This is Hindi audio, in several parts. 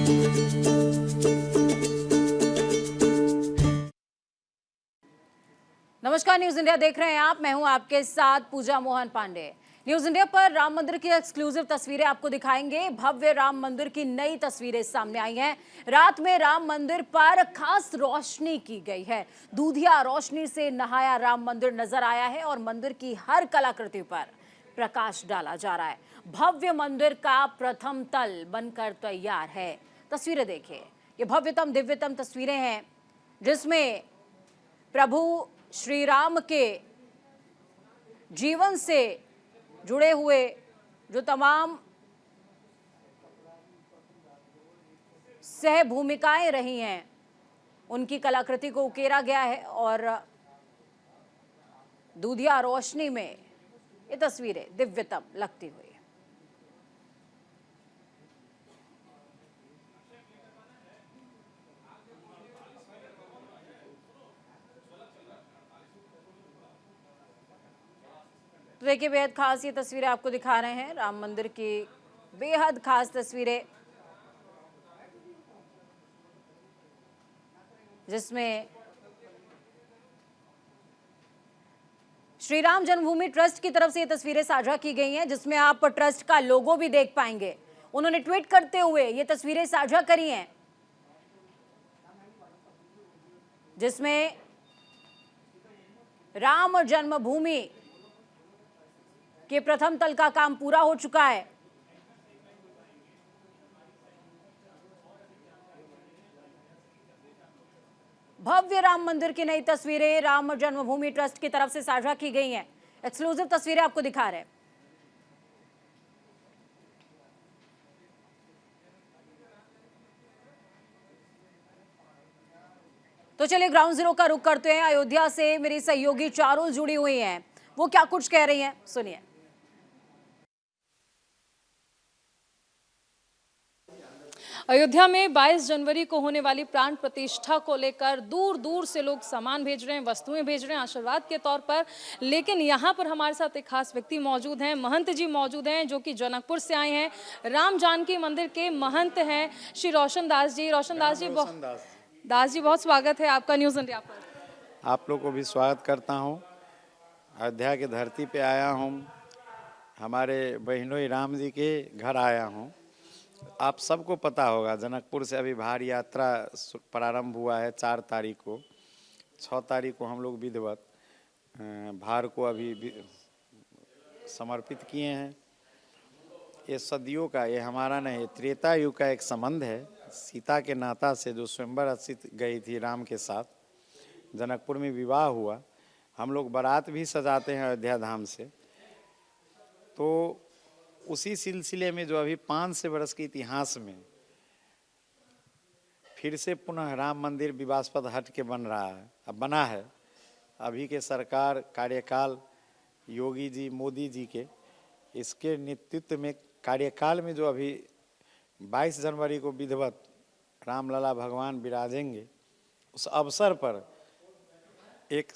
नमस्कार, न्यूज इंडिया देख रहे हैं आप। मैं हूं आपके साथ पूजा मोहन पांडे। न्यूज इंडिया पर राम मंदिर की एक्सक्लूसिव तस्वीरें आपको दिखाएंगे। भव्य राम मंदिर की नई तस्वीरें सामने आई हैं। रात में राम मंदिर पर खास रोशनी की गई है। दूधिया रोशनी से नहाया राम मंदिर नजर आया है और मंदिर की हर कलाकृति पर प्रकाश डाला जा रहा है। भव्य मंदिर का प्रथम तल बनकर तैयार है। तस्वीरें देखिए, ये भव्यतम दिव्यतम तस्वीरें हैं जिसमें प्रभु श्री राम के जीवन से जुड़े हुए जो तमाम सह भूमिकाएं रही हैं उनकी कलाकृति को उकेरा गया है और दूधिया रोशनी में ये तस्वीरें दिव्यतम लगती हुई। तो देखिए, बेहद खास ये तस्वीरें आपको दिखा रहे हैं, राम मंदिर की बेहद खास तस्वीरें जिसमें श्री राम जन्मभूमि ट्रस्ट की तरफ से ये तस्वीरें साझा की गई हैं, जिसमें आप ट्रस्ट का लोगो भी देख पाएंगे। उन्होंने ट्वीट करते हुए ये तस्वीरें साझा करी हैं जिसमें राम जन्मभूमि के प्रथम तल का काम पूरा हो चुका है। भव्य राम मंदिर की नई तस्वीरें राम जन्मभूमि ट्रस्ट की तरफ से साझा की गई हैं। एक्सक्लूसिव तस्वीरें आपको दिखा रहे हैं। तो चलिए ग्राउंड जीरो का रुख करते हैं। अयोध्या से मेरी सहयोगी चारुल जुड़ी हुई हैं, वो क्या कुछ कह रही हैं, सुनिए। अयोध्या में 22 जनवरी को होने वाली प्राण प्रतिष्ठा को लेकर दूर दूर से लोग सामान भेज रहे हैं, वस्तुएं भेज रहे हैं आशीर्वाद के तौर पर। लेकिन यहाँ पर हमारे साथ एक खास व्यक्ति मौजूद हैं, महंत जी मौजूद हैं, जो कि जनकपुर से आए हैं। राम जानकी मंदिर के महंत हैं श्री रोशन दास जी। रोशन दास जी बहुत स्वागत है आपका न्यूज़ इंडिया पर। आप लोग को भी स्वागत करता हूँ। अयोध्या की धरती पे आया हूँ, हमारे बहनोई राम जी के घर आया हूँ। आप सबको पता होगा जनकपुर से अभी भार यात्रा प्रारंभ हुआ है 4 तारीख को। 6 तारीख को हम लोग विधिवत भार को अभी समर्पित किए हैं। ये सदियों का, ये हमारा नहीं, त्रेता युग का एक संबंध है। सीता के नाता से जो स्वयंवर स्थित गई थी राम के साथ, जनकपुर में विवाह हुआ। हम लोग बारात भी सजाते हैं अयोध्या धाम से। तो उसी सिलसिले में जो अभी 500 वर्ष के इतिहास में फिर से पुनः राम मंदिर विवादास्पद हट के बन रहा है, अब बना है। अभी के सरकार कार्यकाल योगी जी, मोदी जी के इसके नेतृत्व में कार्यकाल में जो अभी 22 जनवरी को विधिवत रामलला भगवान विराजेंगे, उस अवसर पर एक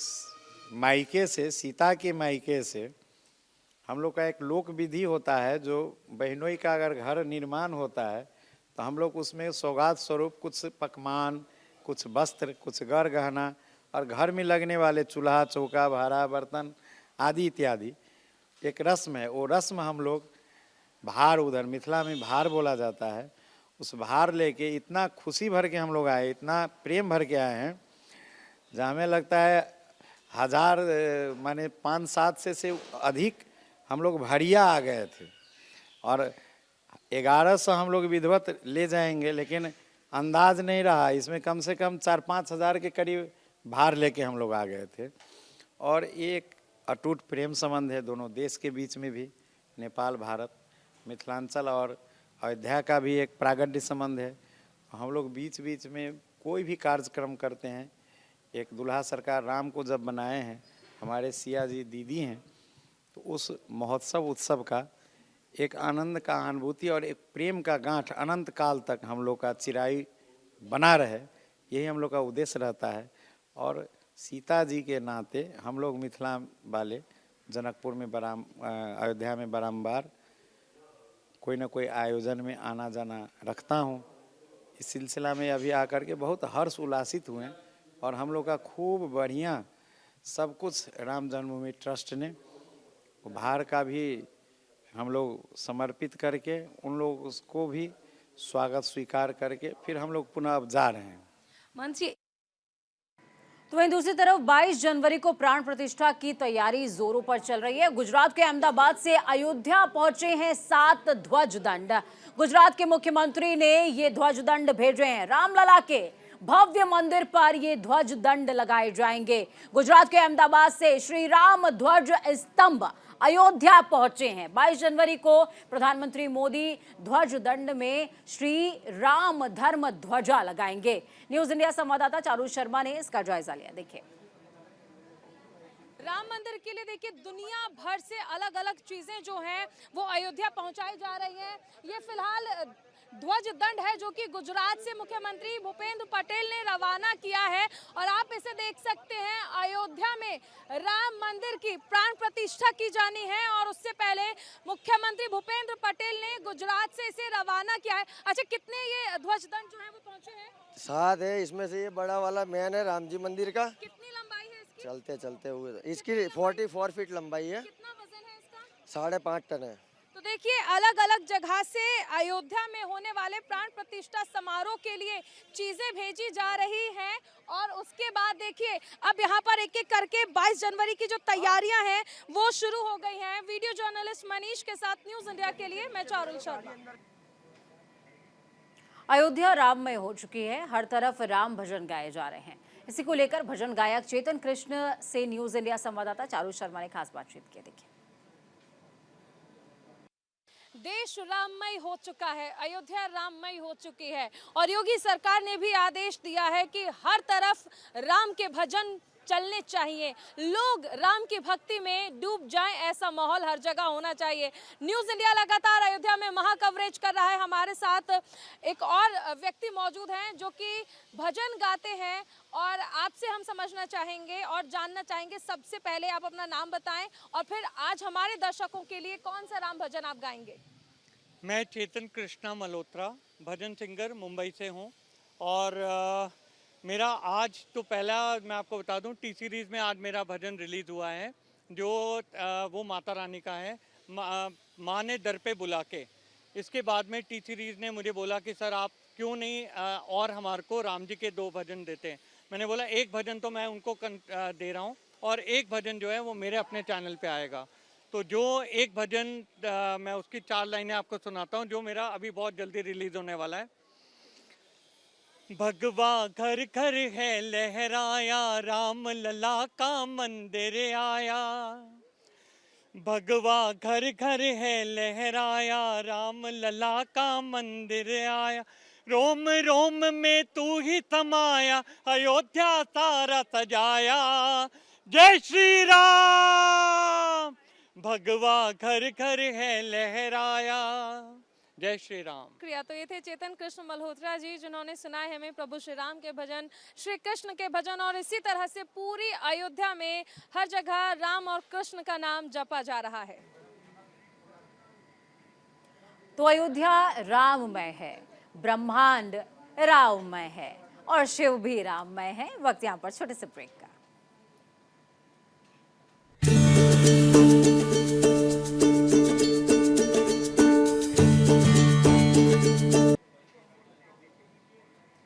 मायके से, सीता के मायके से हम लोग का एक लोक विधि होता है। जो बहनोई का अगर घर निर्माण होता है तो हम लोग उसमें सौगात स्वरूप कुछ पकवान, कुछ वस्त्र, कुछ गर गहना और घर में लगने वाले चूल्हा, चौका, भारा, बर्तन आदि इत्यादि एक रस्म है। वो रस्म हम लोग भार, उधर मिथिला में भार बोला जाता है, उस भार लेके इतना खुशी भर के हम लोग आए, इतना प्रेम भर के आए हैं, जहाँ हमें लगता है 1000 माने 5-7 से अधिक हम लोग भरिया आ गए थे। और 1100 हम लोग विधिवत ले जाएंगे, लेकिन अंदाज नहीं रहा, इसमें कम से कम 4-5 हज़ार के करीब भार लेके हम लोग आ गए थे। और एक अटूट प्रेम संबंध है दोनों देश के बीच में भी, नेपाल, भारत, मिथिलांचल और अयोध्या का भी एक प्रागड्य संबंध है। हम लोग बीच बीच में कोई भी कार्यक्रम करते हैं। एक दुल्हा सरकार राम को जब बनाए हैं, हमारे सिया जी दीदी हैं, तो उस महोत्सव उत्सव का एक आनंद का अनुभूति और एक प्रेम का गांठ अनंत काल तक हम लोग का चिराई बना रहे, यही हम लोग का उद्देश्य रहता है। और सीता जी के नाते हम लोग मिथिला वाले जनकपुर में अयोध्या में बारंबार कोई ना कोई आयोजन में आना जाना रखता हूँ। इस सिलसिला में अभी आकर के बहुत हर्ष उल्लासित हुए हैं और हम लोग का खूब बढ़िया सब कुछ राम जन्मभूमि ट्रस्ट ने उपहार का भी हम लोग समर्पित करके उन लोग को भी स्वागत स्वीकार करके फिर हम लोग पुनः अब जा रहे हैं। मंत्री, तो वहीं दूसरी तरफ 22 जनवरी को प्राण प्रतिष्ठा की तैयारी जोरों पर चल रही है। गुजरात के अहमदाबाद से अयोध्या पहुंचे हैं 7 ध्वज दंड। गुजरात के मुख्यमंत्री ने ये ध्वज दंड भेजे हैं। रामलला के भव्य मंदिर पर ये ध्वज दंड लगाए जाएंगे। गुजरात के अहमदाबाद से श्री राम ध्वज स्तंभ अयोध्या पहुंचे हैं। 22 जनवरी को प्रधानमंत्री मोदी ध्वज दंड में श्री राम धर्म ध्वजा लगाएंगे। न्यूज इंडिया संवाददाता चारू शर्मा ने इसका जायजा लिया। देखिए, राम मंदिर के लिए देखिए दुनिया भर से अलग अलग चीजें जो हैं वो अयोध्या पहुंचाई जा रही हैं। ये फिलहाल ध्वज दंड है जो कि गुजरात से मुख्यमंत्री भूपेंद्र पटेल ने रवाना किया है और आप इसे देख सकते हैं। अयोध्या में राम मंदिर की प्राण प्रतिष्ठा की जानी है और उससे पहले मुख्यमंत्री भूपेंद्र पटेल ने गुजरात से इसे रवाना किया है। अच्छा, कितने ये ध्वज दंड जो है वो पहुंचे हैं? 7 है, इसमें से ये बड़ा वाला मेन है राम जी मंदिर का। कितनी लंबाई है इसकी? चलते चलते हुए इसकी 44 फीट लंबाई है। कितना वजन है इसका? 5.5 टन है। तो देखिए, अलग अलग जगह से अयोध्या में होने वाले प्राण प्रतिष्ठा समारोह के लिए चीजें भेजी जा रही हैं और उसके बाद देखिए अब यहाँ पर एक एक करके 22 जनवरी की जो तैयारियां हैं वो शुरू हो गई हैं। वीडियो जर्नलिस्ट मनीष के साथ न्यूज इंडिया के लिए मैं चारुल शर्मा। अयोध्या राममय हो चुकी है। हर तरफ राम भजन गाए जा रहे हैं। इसी को लेकर भजन गायक चेतन कृष्ण से न्यूज इंडिया संवाददाता चारू शर्मा ने खास बातचीत की। देखिए, देश राममय हो चुका है, अयोध्या राममय हो चुकी है और योगी सरकार ने भी आदेश दिया है कि हर तरफ राम के भजन चलने चाहिए, लोग राम की भक्ति में डूब जाएं, ऐसा माहौल हर जगह होना चाहिए। न्यूज इंडिया लगातार अयोध्या में महा कवरेज कर रहा है। हमारे साथ एक और व्यक्ति मौजूद हैं जो कि भजन गाते हैं और आपसे हम समझना चाहेंगे और जानना चाहेंगे। सबसे पहले आप अपना नाम बताएं और फिर आज हमारे दर्शकों के लिए कौन सा राम भजन आप गाएंगे? मैं चेतन कृष्णा मल्होत्रा, भजन सिंगर, मुंबई से हूँ और मेरा आज तो पहला मैं आपको बता दूं टी सीरीज़ में आज मेरा भजन रिलीज़ हुआ है जो वो माता रानी का है, माँ ने दर पे बुला के। इसके बाद में टी सीरीज़ ने मुझे बोला कि सर आप क्यों नहीं और हमारे को राम जी के 2 भजन देते हैं। मैंने बोला एक भजन तो मैं उनको दे रहा हूँ और एक भजन जो है वो मेरे अपने चैनल पे आएगा। तो जो एक भजन मैं उसकी 4 लाइनें आपको सुनाता हूँ जो मेरा अभी बहुत जल्दी रिलीज़ होने वाला है। भगवा घर घर है लहराया, राम लला का मंदिर आया। भगवा घर घर है लहराया, राम लला का मंदिर आया। रोम रोम में तू ही समाया, अयोध्या सारा सजाया। जय श्री राम। भगवा घर घर है लहराया। जय श्री राम। क्रिया तो ये थे चेतन कृष्ण मल्होत्रा जी जिन्होंने सुनाए हमें प्रभु श्री राम के भजन, श्री कृष्ण के भजन और इसी तरह से पूरी अयोध्या में हर जगह राम और कृष्ण का नाम जपा जा रहा है। तो अयोध्या राममय है, ब्रह्मांड राममय है और शिव भी राममय है। वक्त यहाँ पर छोटे से ब्रेक का।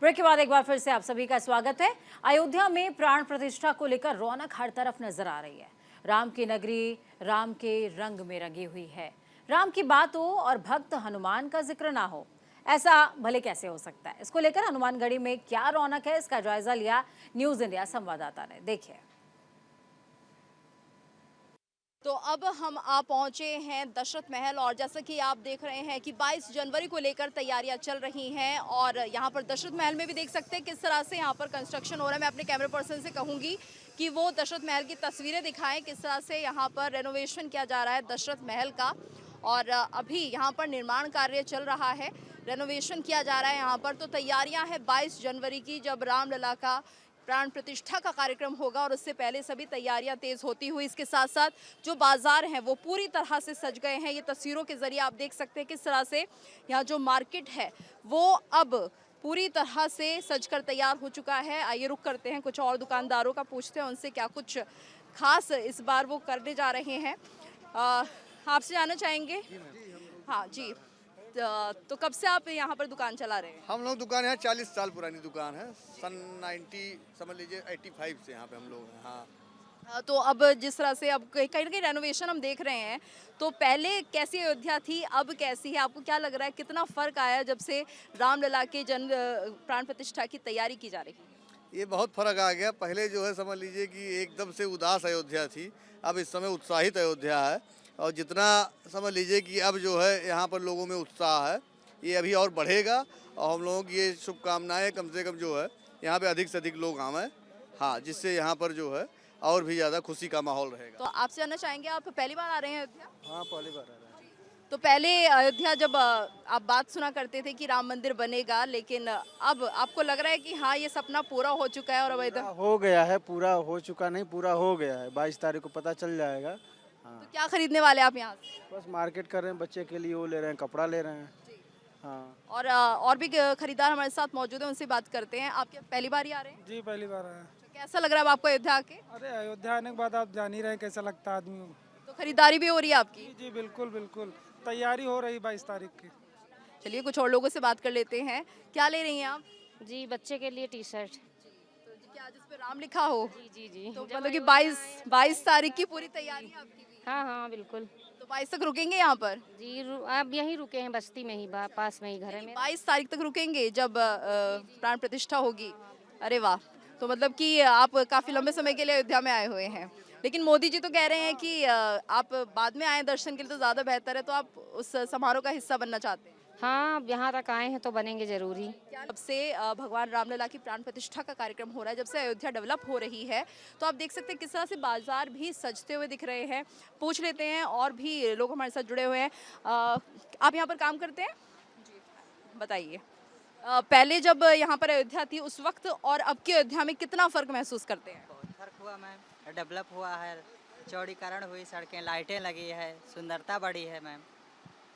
ब्रेक के बाद एक बार फिर से आप सभी का स्वागत है। अयोध्या में प्राण प्रतिष्ठा को लेकर रौनक हर तरफ नजर आ रही है। राम की नगरी राम के रंग में रंगी हुई है। राम की बात हो और भक्त हनुमान का जिक्र ना हो, ऐसा भले कैसे हो सकता है। इसको लेकर हनुमानगढ़ी में क्या रौनक है, इसका जायजा लिया न्यूज इंडिया संवाददाता ने। देखिए, तो अब हम आ पहुंचे हैं दशरथ महल और जैसा कि आप देख रहे हैं कि 22 जनवरी को लेकर तैयारियां चल रही हैं और यहाँ पर दशरथ महल में भी देख सकते हैं किस तरह से यहाँ पर कंस्ट्रक्शन हो रहा है। मैं अपने कैमरा पर्सन से कहूँगी कि वो दशरथ महल की तस्वीरें दिखाएं, किस तरह से यहाँ पर रेनोवेशन किया जा रहा है दशरथ महल का। और अभी यहाँ पर निर्माण कार्य चल रहा है, रेनोवेशन किया जा रहा है यहाँ पर। तो तैयारियाँ हैं 22 जनवरी की, जब रामलला का प्राण प्रतिष्ठा का कार्यक्रम होगा और उससे पहले सभी तैयारियां तेज होती हुई। इसके साथ साथ जो बाजार हैं वो पूरी तरह से सज गए हैं। ये तस्वीरों के जरिए आप देख सकते हैं किस तरह से यहाँ जो मार्केट है वो अब पूरी तरह से सजकर तैयार हो चुका है। आइए रुक करते हैं, कुछ और दुकानदारों का पूछते हैं उनसे क्या कुछ खास इस बार वो करने जा रहे हैं। आपसे जानना चाहेंगे? हाँ जी। तो कब से आप यहाँ पर दुकान चला रहे हैं? हम लोग दुकान यहाँ 40 साल पुरानी दुकान है, सन 90 समझ लीजिए 85 से यहाँ पे हम लोग हैं। हाँ, तो अब जिस तरह से अब कहीं ना कहीं रेनोवेशन हम देख रहे हैं, तो पहले कैसी अयोध्या थी, अब कैसी है? आपको क्या लग रहा है, कितना फर्क आया जब से रामलला के जन्म प्राण प्रतिष्ठा की तैयारी की जा रही है? ये बहुत फर्क आ गया। पहले जो है समझ लीजिए कि एकदम से उदास अयोध्या थी, अब इस समय उत्साहित अयोध्या है। और जितना समझ लीजिए कि अब जो है यहाँ पर लोगों में उत्साह है, ये अभी और बढ़ेगा। और हम लोगों की ये शुभकामनाएं कम से कम जो है यहाँ पे अधिक से अधिक लोग आवें, हाँ, जिससे यहाँ पर जो है और भी ज़्यादा खुशी का माहौल रहेगा। तो आपसे जानना चाहेंगे, आप पहली बार आ रहे हैं अयोध्या? हाँ, पहली बार आ रहा है। तो पहले अयोध्या जब आप बात सुना करते थे कि राम मंदिर बनेगा, लेकिन अब आपको लग रहा है कि हाँ, ये सपना पूरा हो चुका है और अब अयोध्या हो गया है, पूरा हो चुका नहीं, पूरा हो गया है। 22 तारीख को पता चल जाएगा। हाँ, तो क्या खरीदने वाले आप यहाँ से? बस मार्केट कर रहे हैं, बच्चे के लिए वो ले रहे हैं, कपड़ा ले रहे हैं। हाँ और भी खरीदार हमारे साथ मौजूद हैं, उनसे बात करते हैं। आप क्या पहली बार ही आ रहे हैं? जी पहली बार आया। तो कैसा लग रहा है अब आपको अयोध्या आके? अरे अयोध्या आने के बाद आप जान ही रहे हैं कैसा लगता है आदमी को। तो खरीदारी भी हो रही है आपकी? जी बिल्कुल बिल्कुल, तैयारी हो रही 22 तारीख की। चलिए कुछ और लोगों से बात कर लेते हैं। क्या ले रही हैं आप? जी बच्चे के लिए टी शर्ट। तो जी, क्या जिस पे राम लिखा हो? जी जी जी। तो मतलब कि 22 तारीख की पूरी तैयारी है आपकी भी? हाँ हाँ बिल्कुल। तो 22 तक रुकेंगे यहाँ पर? जी आप यहीं रुके हैं, बस्ती में ही, पास में ही घर है मेरा। 22 तारीख तक रुकेंगे जब प्राण प्रतिष्ठा होगी? अरे वाह, तो मतलब कि आप काफी लंबे समय के लिए अयोध्या में आए हुए हैं। लेकिन मोदी जी तो कह रहे हैं कि आप बाद में आए दर्शन के लिए तो ज्यादा बेहतर है, तो आप उस समारोह का हिस्सा बनना चाहते हैं? हाँ अब यहाँ तक आए हैं तो बनेंगे जरूरी। जब से भगवान रामलला की प्राण प्रतिष्ठा का कार्यक्रम हो रहा है, जब से अयोध्या डेवलप हो रही है, तो आप देख सकते हैं किस तरह से बाजार भी सजते हुए दिख रहे हैं। पूछ लेते हैं, और भी लोग हमारे साथ जुड़े हुए हैं। आप यहाँ पर काम करते हैं? जी, बताइए। पहले जब यहाँ पर अयोध्या थी उस वक्त और अब की अयोध्या में कितना फर्क महसूस करते हैं? बहुत फर्क हुआ मैम, डेवलप हुआ है, चौड़ीकरण हुई, सड़कें, लाइटें लगी है, सुंदरता बढ़ी है मैम।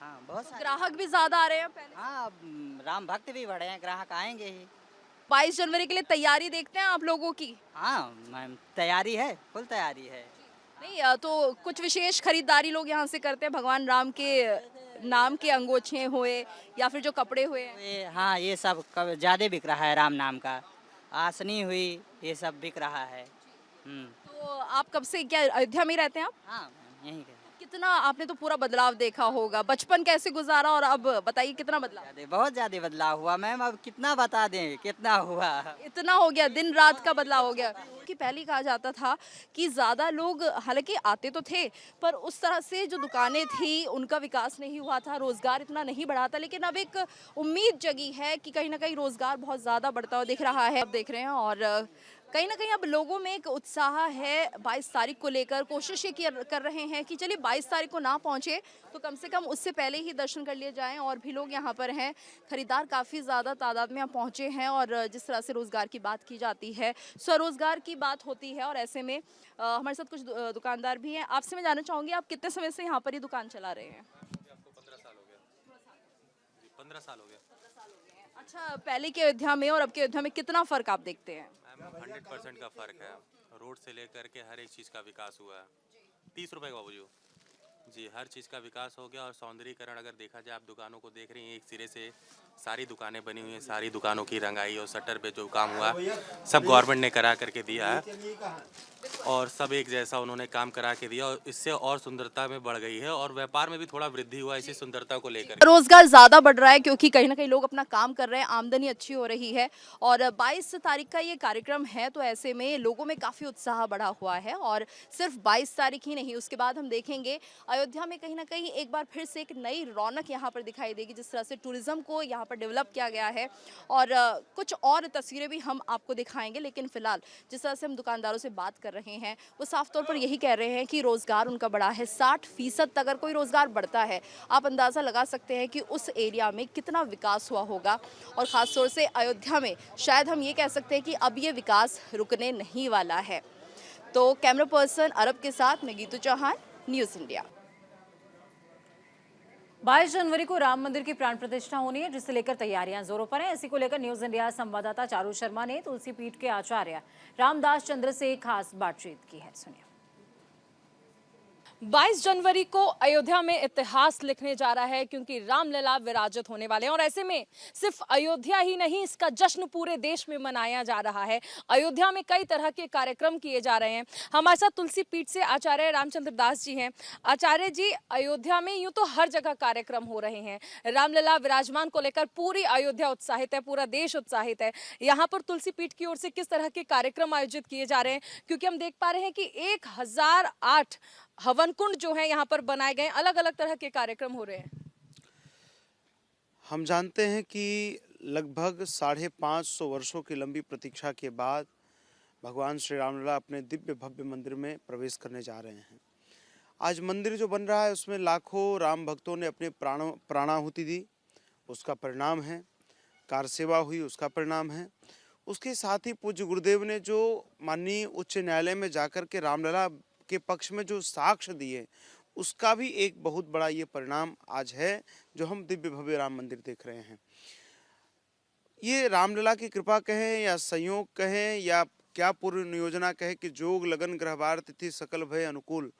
हाँ बहुत सारे ग्राहक भी ज्यादा आ रहे हैं पहले? हाँ, अब राम भक्त भी बढ़े हैं, ग्राहक आएंगे ही। 22 जनवरी के लिए तैयारी देखते हैं आप लोगों की? हाँ मैम, तैयारी है, फुल तैयारी है। नहीं, तो कुछ विशेष खरीदारी लोग यहाँ से करते हैं, भगवान राम के नाम के अंगोछे हुए या फिर जो कपड़े हुए हैं? ये हाँ, ये सब ज़्यादा बिक रहा है, राम नाम का आसनी हुई, ये सब बिक रहा है। तो आप कब से, क्या अयोध्या में ही रहते हैं आप? हाँ मैम, यहीं के। कितना आपने तो पूरा बदलाव देखा होगा, बचपन कैसे गुजारा और अब बताइए कितना बदलाव? बहुत ज़्यादा बदलाव हुआ मैम, अब कितना बता दें कितना हुआ। इतना हो गया, दिन रात का बदलाव हो गया। कि पहले कहा जाता था कि ज़्यादा लोग हालांकि आते तो थे, पर उस तरह से जो दुकानें थी उनका विकास नहीं हुआ था, रोज़गार इतना नहीं बढ़ा था। लेकिन अब एक उम्मीद जगी है कि कहीं ना कहीं रोज़गार बहुत ज़्यादा बढ़ता हुआ दिख रहा है। अब देख रहे हैं, और कहीं ना कहीं अब लोगों में एक उत्साह है 22 तारीख को लेकर। कोशिश ये कर रहे हैं कि चलिए 22 तारीख को ना पहुंचे तो कम से कम उससे पहले ही दर्शन कर लिए जाएं। और भी लोग यहाँ पर हैं, खरीदार काफ़ी ज़्यादा तादाद में यहाँ पहुँचे हैं। और जिस तरह से रोज़गार की बात की जाती है, स्वरोज़गार की बात होती है, और ऐसे में हमारे साथ कुछ दुकानदार भी हैं। आपसे मैं जानना चाहूँगी, आप कितने समय से यहाँ पर ही दुकान चला रहे हैं? आपको 15 साल हो गया। 15 साल हो गया। अच्छा, पहले की अयोध्या में और अब की अयोध्या में कितना फ़र्क आप देखते हैं? 100% का फ़र्क है। रोड से लेकर के हर एक चीज़ का विकास हुआ है। 30 रुपए का बाबूजी जी, हर चीज़ का विकास हो गया। और सौंदर्यीकरण अगर देखा जाए, आप दुकानों को देख रही हैं, एक सिरे से सारी दुकानें बनी हुई हैं, सारी दुकानों की रंगाई और शटर पे जो काम हुआ सब गवर्नमेंट ने करा करके दिया है, और सब एक जैसा उन्होंने काम करा के दिया, और इससे और सुंदरता में बढ़ गई है, और व्यापार में भी थोड़ा वृद्धि हुआ इसी सुंदरता को लेकर। रोजगार ज्यादा बढ़ रहा है क्योंकि कहीं ना कहीं लोग अपना काम कर रहे हैं, आमदनी अच्छी हो रही है। और 22 तारीख का ये कार्यक्रम है, तो ऐसे में लोगों में काफी उत्साह बढ़ा हुआ है। और सिर्फ 22 तारीख ही नहीं, उसके बाद हम देखेंगे अयोध्या में कहीं ना कहीं एक बार फिर से एक नई रौनक यहाँ पर दिखाई देगी, जिस तरह से टूरिज्म को यहाँ पर डेवलप किया गया है। और कुछ और तस्वीरें भी हम आपको दिखाएंगे। लेकिन फिलहाल जिस तरह से हम दुकानदारों से बात कर रहे हैं, वो साफ तौर पर यही कह रहे हैं कि रोजगार उनका बढ़ा है। 60% तक अगर कोई रोजगार बढ़ता है, आप अंदाजा लगा सकते हैं कि उस एरिया में कितना विकास हुआ होगा। और खास तौर से अयोध्या में शायद हम ये कह सकते हैं कि अब ये विकास रुकने नहीं वाला है। तो कैमरा पर्सन अरब के साथ मैं गीतू चौहान, न्यूज़ इंडिया। 22 जनवरी को राम मंदिर की प्राण प्रतिष्ठा होनी है, जिसे लेकर तैयारियां जोरों पर हैं। इसी को लेकर न्यूज इंडिया संवाददाता चारू शर्मा ने तुलसी पीठ के आचार्य रामदास चंद्र से खास बातचीत की है। सुनिए। 22 जनवरी को अयोध्या में इतिहास लिखने जा रहा है, क्योंकि रामलला विराजित होने वाले हैं। और ऐसे में सिर्फ अयोध्या ही नहीं, इसका जश्न पूरे देश में मनाया जा रहा है। अयोध्या में कई तरह के कार्यक्रम किए जा रहे हैं। हमारे साथ तुलसी पीठ से आचार्य रामचंद्र दास जी हैं। आचार्य जी, अयोध्या में यूं तो हर जगह कार्यक्रम हो रहे हैं, रामलला विराजमान को लेकर पूरी अयोध्या उत्साहित है, पूरा देश उत्साहित है। यहाँ पर तुलसी पीठ की ओर से किस तरह के कार्यक्रम आयोजित किए जा रहे हैं? क्योंकि हम देख पा रहे हैं कि 1008 हवन कुंड जो है यहाँ पर बनाए गए, अलग अलग तरह के कार्यक्रम हो रहे हैं। हम जानते हैं कि लगभग 550 वर्षों की लंबी प्रतीक्षा के बाद भगवान श्री रामलला अपने दिव्य भव्य मंदिर में प्रवेश करने जा रहे हैं। आज मंदिर जो बन रहा है उसमें लाखों राम भक्तों ने अपने प्राणाहुति दी, उसका परिणाम है। कार सेवा हुई, उसका परिणाम है। उसके साथ ही पूज्य गुरुदेव ने जो माननीय उच्च न्यायालय में जाकर के रामलला के पक्ष में जो साक्ष्य दिए, उसका भी एक बहुत बड़ा ये परिणाम आज है जो हम दिव्य भव्य राम मंदिर देख रहे हैं। ये रामलला की कृपा कहें या संयोग कहें या क्या पूर्व नियोजना कहे कि जोग लगन ग्रहवार तिथि सकल भय अनुकूल,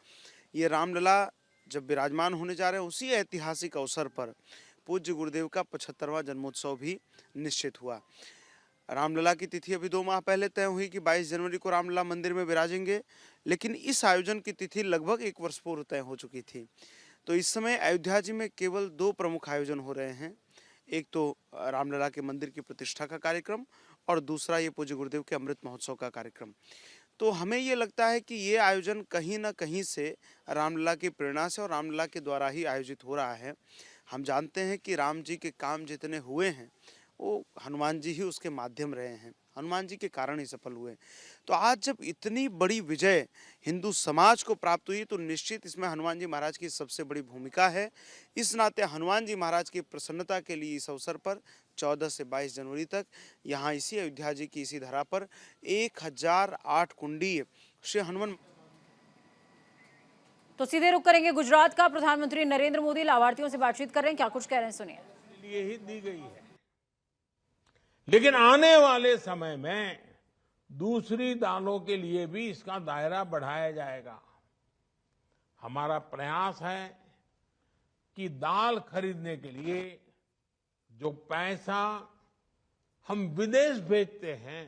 ये रामलला जब विराजमान होने जा रहे हैं, उसी ऐतिहासिक अवसर पर पूज्य गुरुदेव का 75वां जन्मोत्सव भी निश्चित हुआ। रामलला की तिथि अभी 2 माह पहले तय हुई कि 22 जनवरी को रामलला मंदिर में विराजेंगे, लेकिन इस आयोजन की तिथि लगभग 1 वर्ष पूर्व तय हो चुकी थी। तो इस समय अयोध्या जी में केवल 2 प्रमुख आयोजन हो रहे हैं। एक तो रामलला के मंदिर की प्रतिष्ठा का कार्यक्रम और दूसरा ये पूज्य गुरुदेव के अमृत महोत्सव का कार्यक्रम। तो हमें ये लगता है कि ये आयोजन कहीं ना कहीं से रामलला की प्रेरणा से और रामलला के द्वारा ही आयोजित हो रहा है। हम जानते हैं कि राम जी के काम जितने हुए हैं वो हनुमान जी ही उसके माध्यम रहे हैं, हनुमान जी के कारण ही सफल हुए। तो आज जब इतनी बड़ी विजय हिंदू समाज को प्राप्त हुई, तो निश्चित इसमें हनुमान जी महाराज की सबसे बड़ी भूमिका है। इस नाते हनुमान जी महाराज की प्रसन्नता के लिए इस अवसर पर 14 से 22 जनवरी तक यहाँ इसी अयोध्या जी की इसी धरा पर 1008 कुंडीय श्री हनुमान। तो सीधे रुख करेंगे गुजरात का। प्रधानमंत्री नरेंद्र मोदी लाभार्थियों से बातचीत कर रहे हैं, क्या कुछ कह रहे हैं सुनिए। लिए ही दी गई है, लेकिन आने वाले समय में दूसरी दालों के लिए भी इसका दायरा बढ़ाया जाएगा। हमारा प्रयास है कि दाल खरीदने के लिए जो पैसा हम विदेश भेजते हैं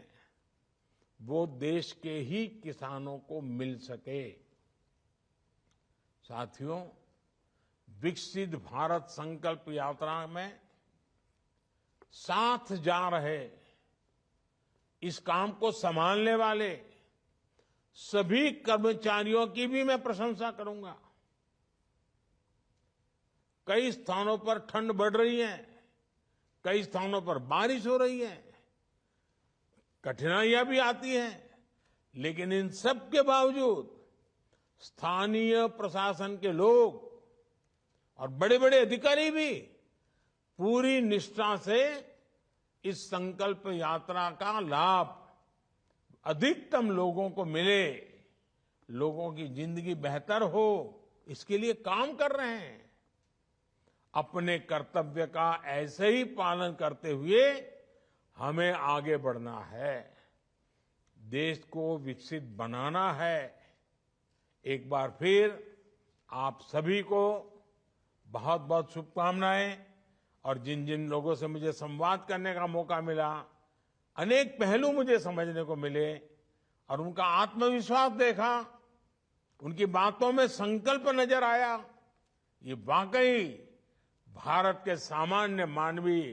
वो देश के ही किसानों को मिल सके। साथियों, विकसित भारत संकल्प यात्रा में साथ जा रहे, इस काम को संभालने वाले सभी कर्मचारियों की भी मैं प्रशंसा करूंगा। कई स्थानों पर ठंड बढ़ रही है, कई स्थानों पर बारिश हो रही है, कठिनाइयां भी आती हैं, लेकिन इन सब के बावजूद स्थानीय प्रशासन के लोग और बड़े बड़े अधिकारी भी पूरी निष्ठा से इस संकल्प यात्रा का लाभ अधिकतम लोगों को मिले, लोगों की जिंदगी बेहतर हो, इसके लिए काम कर रहे हैं। अपने कर्तव्य का ऐसे ही पालन करते हुए हमें आगे बढ़ना है, देश को विकसित बनाना है। एक बार फिर आप सभी को बहुत बहुत शुभकामनाएं। और जिन जिन लोगों से मुझे संवाद करने का मौका मिला, अनेक पहलू मुझे समझने को मिले और उनका आत्मविश्वास देखा, उनकी बातों में संकल्प नजर आया। ये वाकई भारत के सामान्य मानवीय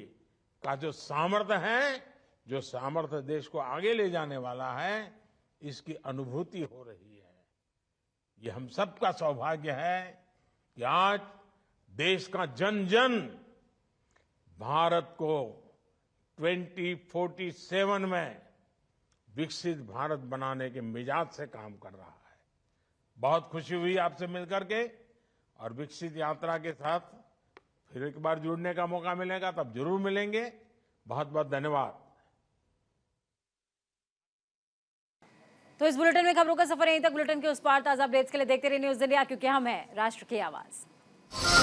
का जो सामर्थ्य है, जो सामर्थ्य देश को आगे ले जाने वाला है, इसकी अनुभूति हो रही है। ये हम सबका सौभाग्य है कि आज देश का जन जन भारत को 2047 में विकसित भारत बनाने के मिजाज से काम कर रहा है। बहुत खुशी हुई आपसे मिलकर के, और विकसित यात्रा के साथ फिर एक बार जुड़ने का मौका मिलेगा तब जरूर मिलेंगे। बहुत बहुत धन्यवाद। तो इस बुलेटिन में खबरों का सफर यहीं तक। बुलेटिन के उस पार ताजा अपडेट्स के लिए देखते रहिए न्यूज इंडिया, क्योंकि हम हैं राष्ट्र की आवाज। है।